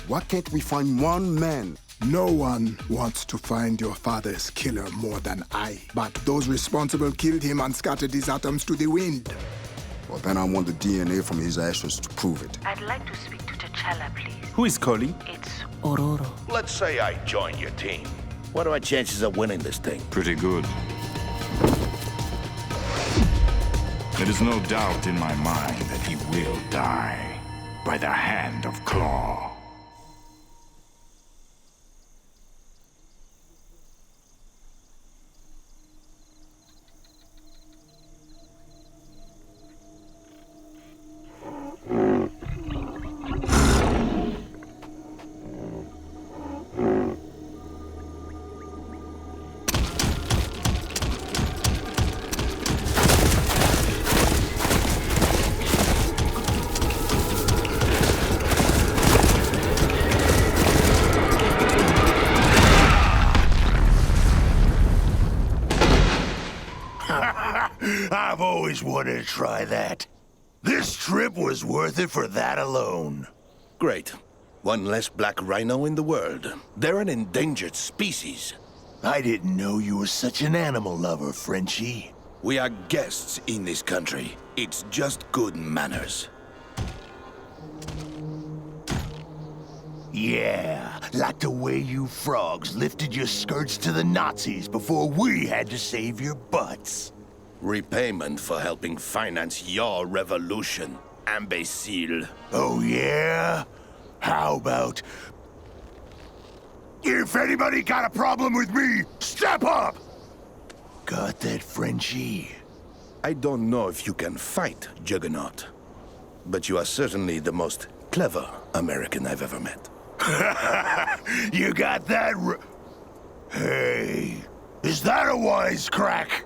Why can't we find one man? No one wants to find your father's killer more than I. But those responsible killed him and scattered his atoms to the wind. Well, then I want the DNA from his ashes to prove it. I'd like to speak to T'Challa, please. Who is calling? It's Ororo. Let's say I join your team. What are our chances of winning this thing? Pretty good. There is no doubt in my mind that he will die by the hand of Klaw. I've always wanted to try that. This trip was worth it for that alone. Great. One less black rhino in the world. They're an endangered species. I didn't know you were such an animal lover, Frenchie. We are guests in this country. It's just good manners. Yeah, like the way you frogs lifted your skirts to the Nazis before we had to save your butts. Repayment for helping finance your revolution, imbecile. Oh, yeah? How about... If anybody got a problem with me, step up! Got that, Frenchie? I don't know if you can fight, Juggernaut. But you are certainly the most clever American I've ever met. You got that Hey, is that a wisecrack?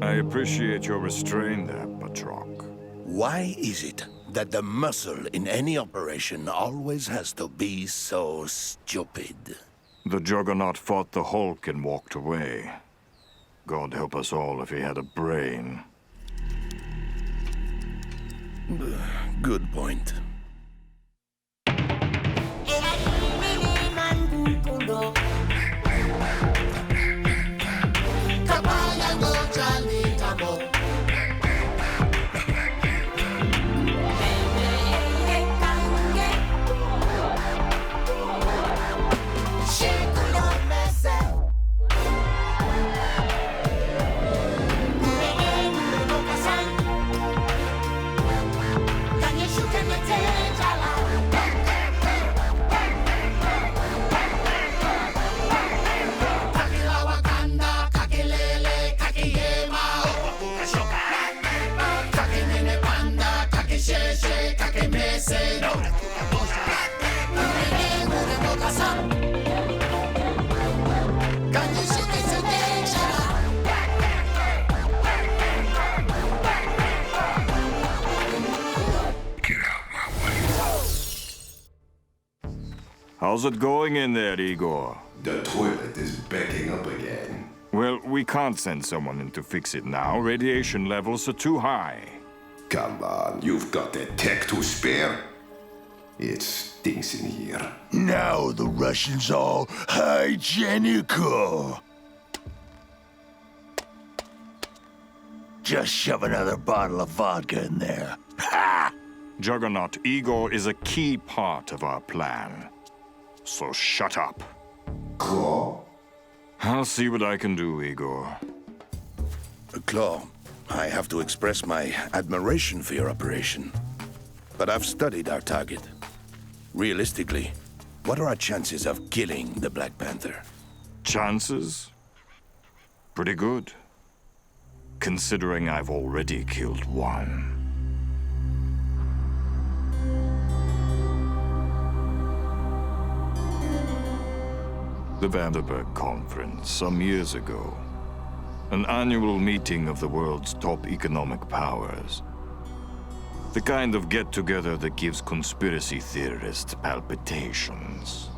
I appreciate your restraint there, Batroc. Why is it that the muscle in any operation always has to be so stupid? The Juggernaut fought the Hulk and walked away. God help us all if he had a brain. Good point. How's it going in there, Igor? The toilet is backing up again. Well, we can't send someone in to fix it now. Radiation levels are too high. Come on, you've got the tech to spare? It stinks in here. Now the Russians all hygienical. Just shove another bottle of vodka in there. Ha! Juggernaut, Igor is a key part of our plan. So shut up. Klaw? I'll see what I can do, Igor. Klaw, I have to express my admiration for your operation. But I've studied our target. Realistically, what are our chances of killing the Black Panther? Chances? Pretty good. Considering I've already killed one. The Vanderberg Conference, some years ago. An annual meeting of the world's top economic powers. The kind of get-together that gives conspiracy theorists palpitations.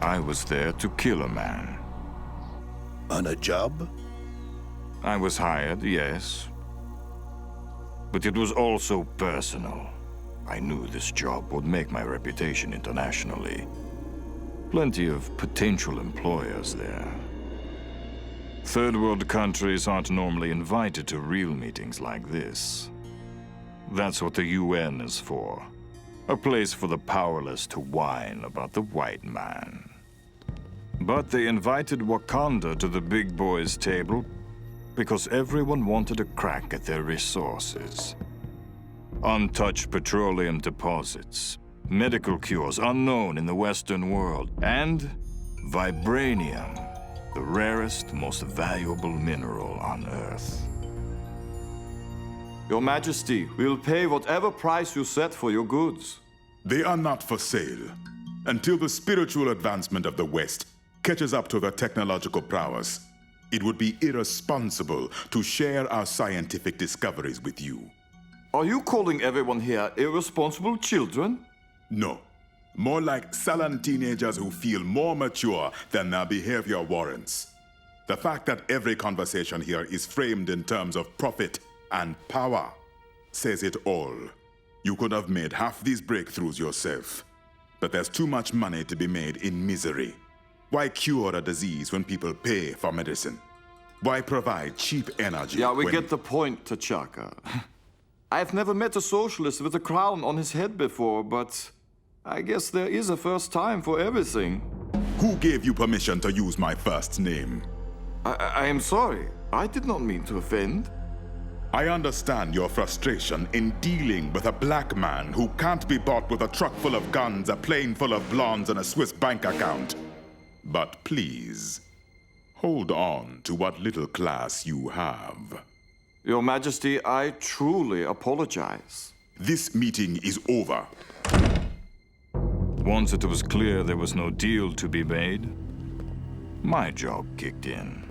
I was there to kill a man. On a job? I was hired, yes. But it was also personal. I knew this job would make my reputation internationally. Plenty of potential employers there. Third world countries aren't normally invited to real meetings like this. That's what the UN is for. A place for the powerless to whine about the white man. But they invited Wakanda to the big boys' table because everyone wanted a crack at their resources. Untouched petroleum deposits, medical cures unknown in the Western world, and vibranium, the rarest, most valuable mineral on Earth. Your Majesty, we'll pay whatever price you set for your goods. They are not for sale until the spiritual advancement of the West catches up to their technological prowess. It would be irresponsible to share our scientific discoveries with you. Are you calling everyone here irresponsible children? No. More like sullen teenagers who feel more mature than their behavior warrants. The fact that every conversation here is framed in terms of profit and power says it all. You could have made half these breakthroughs yourself. But there's too much money to be made in misery. Why cure a disease when people pay for medicine? Why provide cheap energy Yeah, we when... get the point, T'Chaka. I've never met a socialist with a crown on his head before, but I guess there is a first time for everything. Who gave you permission to use my first name? I am sorry. I did not mean to offend. I understand your frustration in dealing with a black man who can't be bought with a truck full of guns, a plane full of blondes, and a Swiss bank account. But please, hold on to what little class you have. Your Majesty, I truly apologize. This meeting is over. Once it was clear there was no deal to be made, my job kicked in.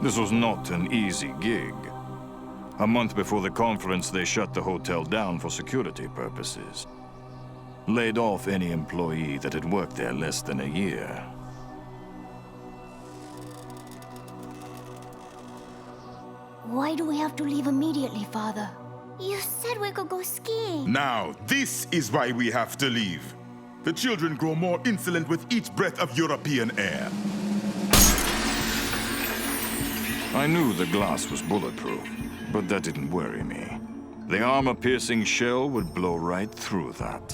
This was not an easy gig. A month before the conference, they shut the hotel down for security purposes. Laid off any employee that had worked there less than a year. Why do we have to leave immediately, Father? You said we could go skiing. Now, this is why we have to leave. The children grow more insolent with each breath of European air. I knew the glass was bulletproof, but that didn't worry me. The armor-piercing shell would blow right through that.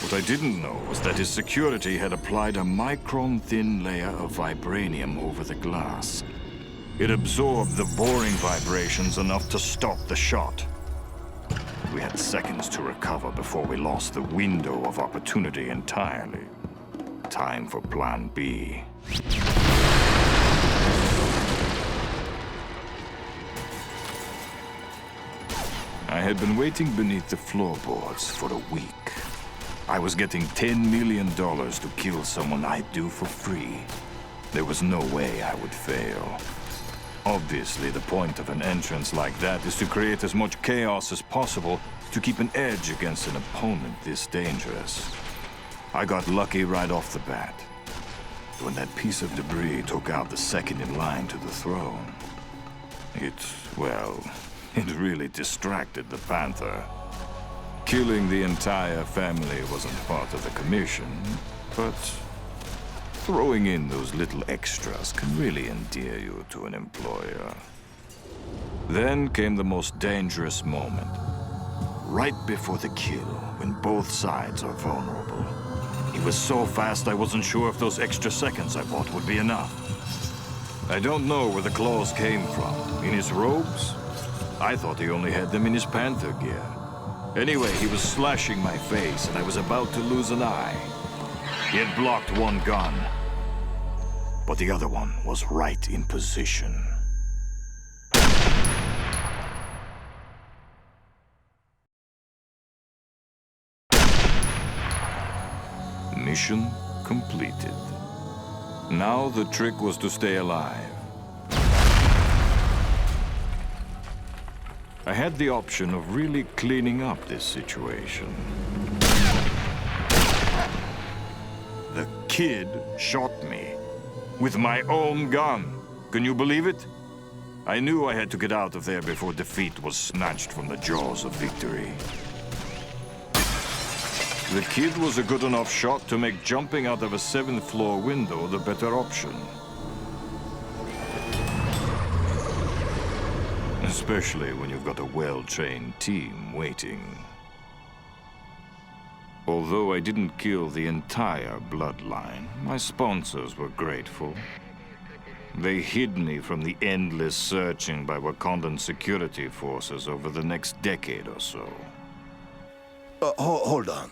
What I didn't know was that his security had applied a micron-thin layer of vibranium over the glass. It absorbed the boring vibrations enough to stop the shot. We had seconds to recover before we lost the window of opportunity entirely. Time for Plan B. I had been waiting beneath the floorboards for a week. I was getting $10 million to kill someone I'd do for free. There was no way I would fail. Obviously, the point of an entrance like that is to create as much chaos as possible to keep an edge against an opponent this dangerous. I got lucky right off the bat. When that piece of debris took out the second in line to the throne, it really distracted the Panther. Killing the entire family wasn't part of the commission, but throwing in those little extras can really endear you to an employer. Then came the most dangerous moment. Right before the kill, when both sides are vulnerable. He was so fast I wasn't sure if those extra seconds I bought would be enough. I don't know where the claws came from. In his robes? I thought he only had them in his Panther gear. Anyway, he was slashing my face and I was about to lose an eye. He had blocked one gun, but the other one was right in position. Mission completed. Now the trick was to stay alive. I had the option of really cleaning up this situation. The kid shot me with my own gun. Can you believe it? I knew I had to get out of there before defeat was snatched from the jaws of victory. The kid was a good enough shot to make jumping out of a 7th-floor window the better option. Especially when you've got a well-trained team waiting. Although I didn't kill the entire bloodline, my sponsors were grateful. They hid me from the endless searching by Wakandan security forces over the next decade or so. Hold on.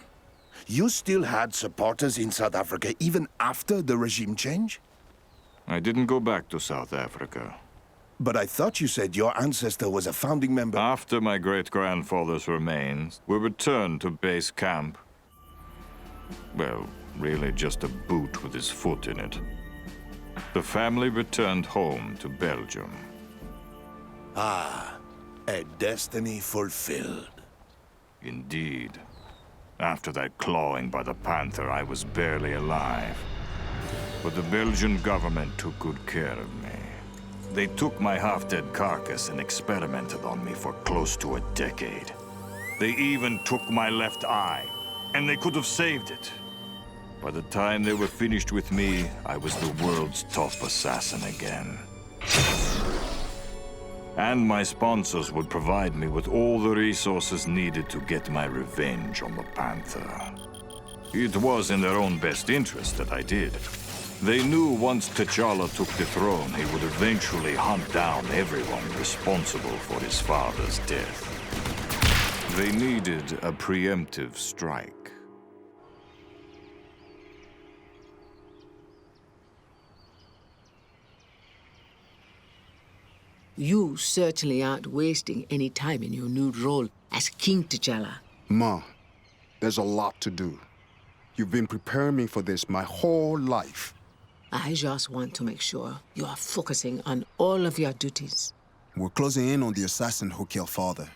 You still had supporters in South Africa even after the regime change? I didn't go back to South Africa. But I thought you said your ancestor was a founding member. After my great-grandfather's remains were returned to base camp. Well, really just a boot with his foot in it. The family returned home to Belgium. Ah, a destiny fulfilled. Indeed. After that clawing by the Panther, I was barely alive. But the Belgian government took good care of me. They took my half-dead carcass and experimented on me for close to a decade. They even took my left eye, and they could have saved it. By the time they were finished with me, I was the world's top assassin again. And my sponsors would provide me with all the resources needed to get my revenge on the Panther. It was in their own best interest that I did. They knew once T'Challa took the throne, he would eventually hunt down everyone responsible for his father's death. They needed a preemptive strike. You certainly aren't wasting any time in your new role as King T'Challa. Ma, there's a lot to do. You've been preparing me for this my whole life. I just want to make sure you are focusing on all of your duties. We're closing in on the assassin who killed father.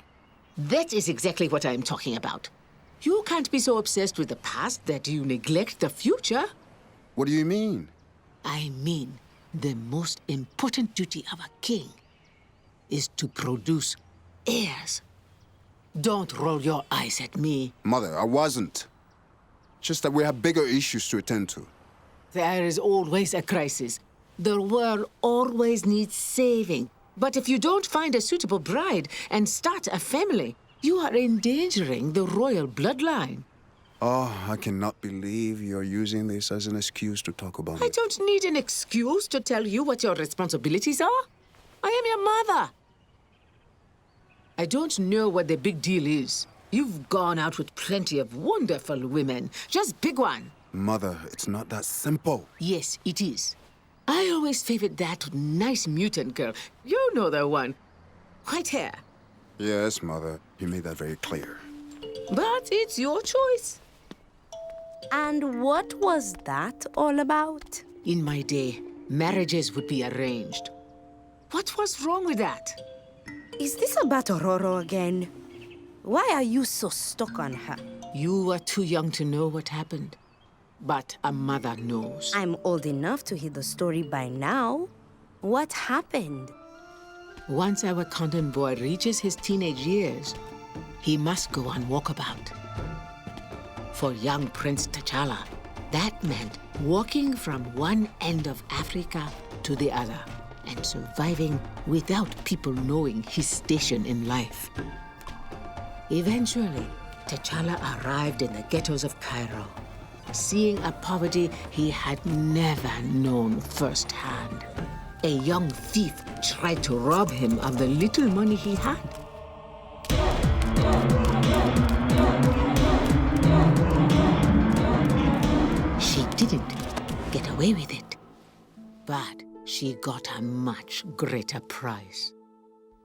That is exactly what I'm talking about. You can't be so obsessed with the past that you neglect the future. What do you mean? I mean, the most important duty of a king is to produce heirs. Don't roll your eyes at me. Mother, I wasn't. Just that we have bigger issues to attend to. There is always a crisis. The world always needs saving. But if you don't find a suitable bride and start a family, you are endangering the royal bloodline. Oh, I cannot believe you're using this as an excuse to talk about I it. don't need an excuse to tell you what your responsibilities are. I am your mother. I don't know what the big deal is. You've gone out with plenty of wonderful women. Just pick one. Mother, it's not that simple. Yes, it is. I always favored that nice mutant girl. You know the one. White hair. Yes, Mother. You made that very clear. But it's your choice. And what was that all about? In my day, marriages would be arranged. What was wrong with that? Is this about Ororo again? Why are you so stuck on her? You were too young to know what happened. But a mother knows. I'm old enough to hear the story by now. What happened? Once our Wakandan boy reaches his teenage years, he must go on walkabout. For young Prince T'Challa, that meant walking from one end of Africa to the other and surviving without people knowing his station in life. Eventually, T'Challa arrived in the ghettos of Cairo, seeing a poverty he had never known firsthand. A young thief tried to rob him of the little money he had. She didn't get away with it, but she got a much greater price.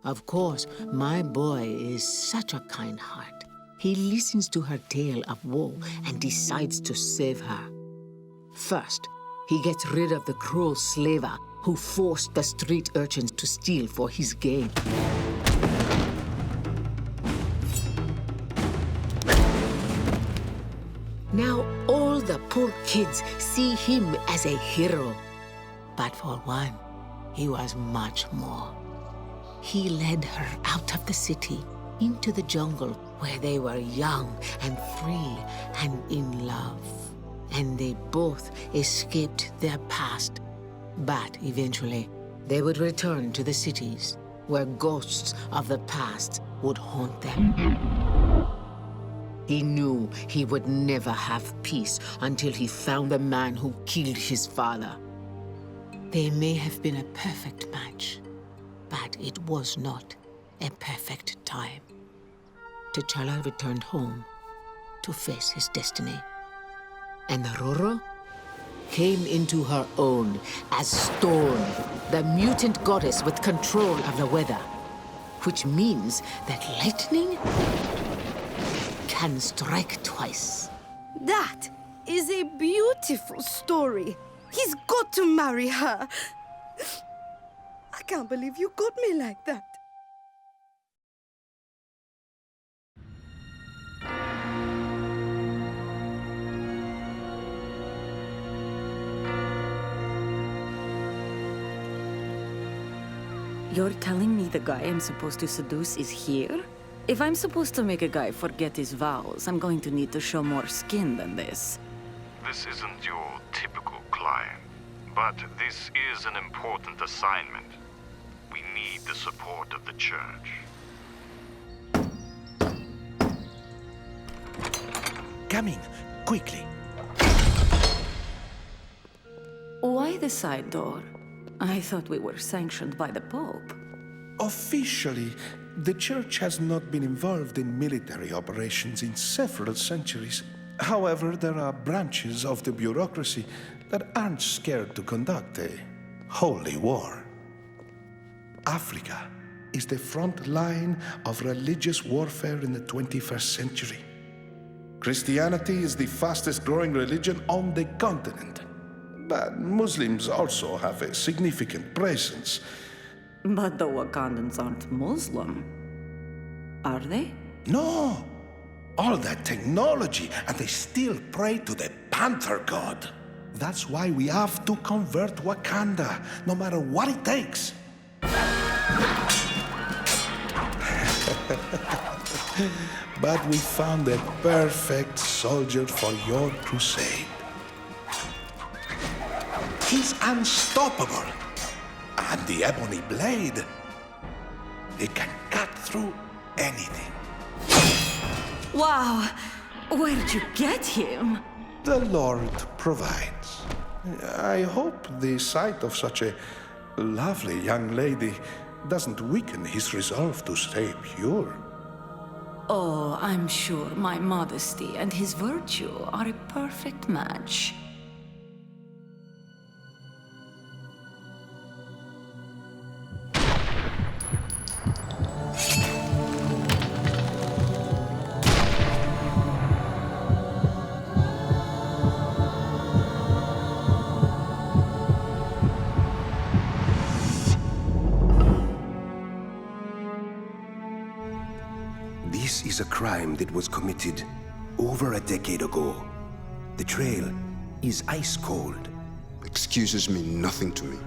Of course, my boy is such a kind heart. He listens to her tale of woe and decides to save her. First, he gets rid of the cruel slaver who forced the street urchins to steal for his gain. Now all the poor kids see him as a hero. But for one, he was much more. he led her out of the city into the jungle where they were young and free and in love. And they both escaped their past. But eventually, they would return to the cities where ghosts of the past would haunt them. He knew he would never have peace until he found the man who killed his father. They may have been a perfect match, but it was not a perfect time. T'Challa returned home to face his destiny. And Roro came into her own as Storm, the mutant goddess with control of the weather, which means that lightning can strike twice. That is a beautiful story. He's got to marry her. I can't believe you got me like that. You're telling me the guy I'm supposed to seduce is here? If I'm supposed to make a guy forget his vows, I'm going to need to show more skin than this. This isn't your typical client, but this is an important assignment. We need the support of the church. Come in, quickly. Why the side door? I thought we were sanctioned by the Pope. Officially, the Church has not been involved in military operations in several centuries. However, there are branches of the bureaucracy that aren't scared to conduct a holy war. Africa is the front line of religious warfare in the 21st century. Christianity is the fastest growing religion on the continent. But Muslims also have a significant presence. But the Wakandans aren't Muslim. Are they? No! All that technology, and they still pray to the Panther god. That's why we have to convert Wakanda, no matter what it takes. But we found the perfect soldier for your crusade. He's unstoppable. And the ebony blade, it can cut through anything. Wow! Where'd you get him? The Lord provides. I hope the sight of such a lovely young lady doesn't weaken his resolve to stay pure. Oh, I'm sure my modesty and his virtue are a perfect match. This is a crime that was committed over a decade ago. The trail is ice cold. Excuses mean nothing to me.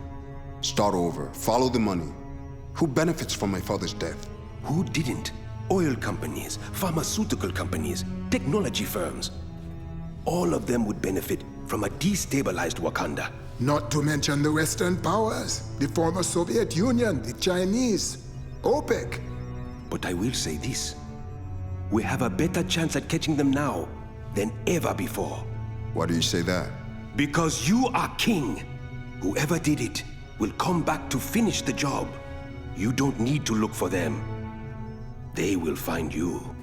Start over. Follow the money. Who benefits from my father's death? Who didn't? Oil companies, pharmaceutical companies, technology firms. All of them would benefit from a destabilized Wakanda. Not to mention the Western powers, the former Soviet Union, the Chinese, OPEC. But I will say this. We have a better chance at catching them now than ever before. Why do you say that? Because you are king. Whoever did it will come back to finish the job. You don't need to look for them. They will find you.